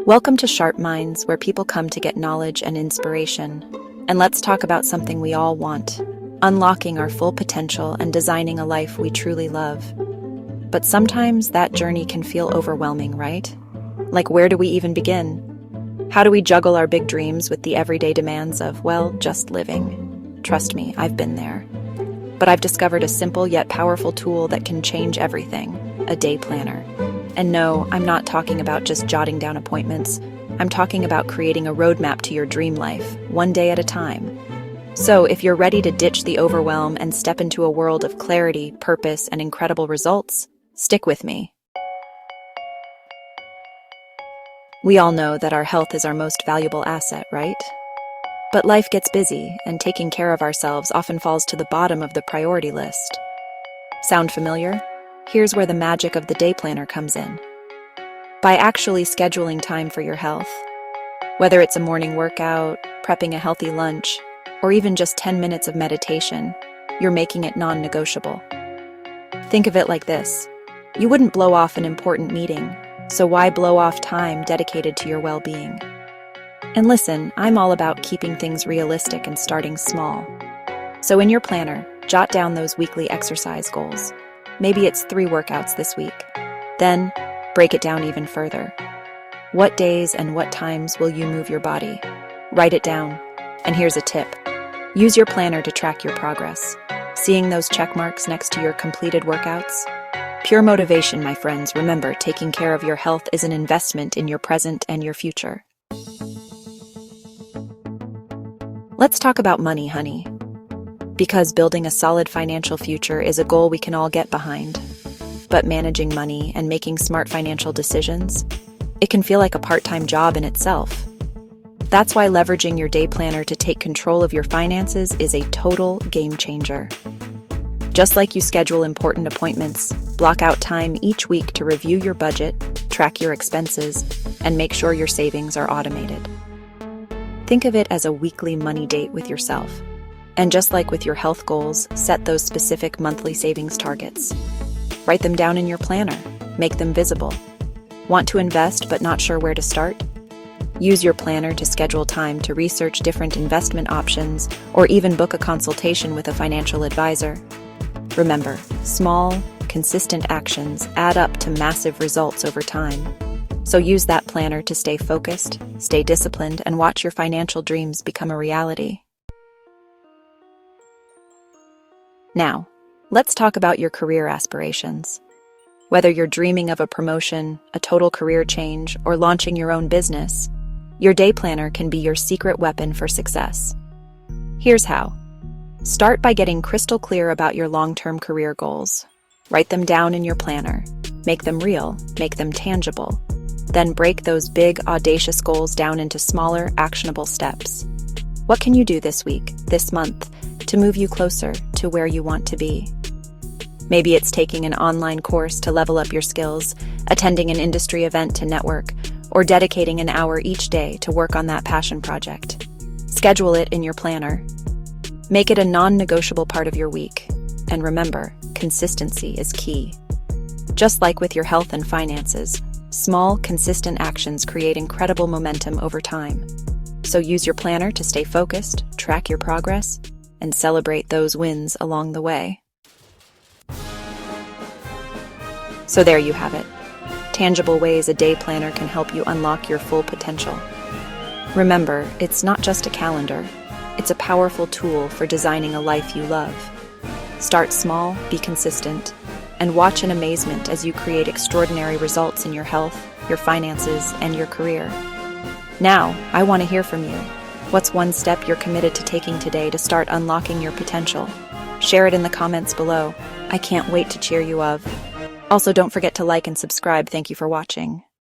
Welcome to Sharp Minds, where people come to get knowledge and inspiration. And let's talk about something we all want: unlocking our full potential and designing a life we truly love. But sometimes that journey can feel overwhelming, right? Like, where do we even begin? How do we juggle our big dreams with the everyday demands of, well, just living? Trust me, I've been there. But I've discovered a simple yet powerful tool that can change everything: a day planner. And no, I'm not talking about just jotting down appointments. I'm talking about creating a roadmap to your dream life, one day at a time. So if you're ready to ditch the overwhelm and step into a world of clarity, purpose, and incredible results, stick with me. We all know that our health is our most valuable asset, right? But life gets busy, and taking care of ourselves often falls to the bottom of the priority list. Sound familiar? Here's where the magic of the day planner comes in. By actually scheduling time for your health, whether it's a morning workout, prepping a healthy lunch, or even just 10 minutes of meditation, you're making it non-negotiable. Think of it like this: you wouldn't blow off an important meeting, so why blow off time dedicated to your well-being? And listen, I'm all about keeping things realistic and starting small. So in your planner, jot down those weekly exercise goals. Maybe it's 3 workouts this week. Then, break it down even further. What days and what times will you move your body? Write it down. And here's a tip: use your planner to track your progress. Seeing those check marks next to your completed workouts? Pure motivation, my friends. Remember, taking care of your health is an investment in your present and your future. Let's talk about money, honey. Because building a solid financial future is a goal we can all get behind. But managing money and making smart financial decisions, it can feel like a part-time job in itself. That's why leveraging your day planner to take control of your finances is a total game changer. Just like you schedule important appointments, block out time each week to review your budget, track your expenses, and make sure your savings are automated. Think of it as a weekly money date with yourself. And just like with your health goals, set those specific monthly savings targets. Write them down in your planner. Make them visible. Want to invest but not sure where to start? Use your planner to schedule time to research different investment options or even book a consultation with a financial advisor. Remember, small, consistent actions add up to massive results over time. So use that planner to stay focused, stay disciplined, and watch your financial dreams become a reality. Now, let's talk about your career aspirations. Whether you're dreaming of a promotion, a total career change, or launching your own business, your day planner can be your secret weapon for success. Here's how. Start by getting crystal clear about your long-term career goals. Write them down in your planner. Make them real, make them tangible. Then break those big, audacious goals down into smaller, actionable steps. What can you do this week, this month, to move you closer to where you want to be? Maybe it's taking an online course to level up your skills, attending an industry event to network, or dedicating an hour each day to work on that passion project. Schedule it in your planner. Make it a non-negotiable part of your week. And remember, consistency is key. Just like with your health and finances, small, consistent actions create incredible momentum over time. So use your planner to stay focused, track your progress, and celebrate those wins along the way. So there you have it. Tangible ways a day planner can help you unlock your full potential. Remember, it's not just a calendar. It's a powerful tool for designing a life you love. Start small, be consistent, and watch in amazement as you create extraordinary results in your health, your finances, and your career. Now, I want to hear from you. What's one step you're committed to taking today to start unlocking your potential? Share it in the comments below. I can't wait to cheer you up. Also, don't forget to like and subscribe. Thank you for watching.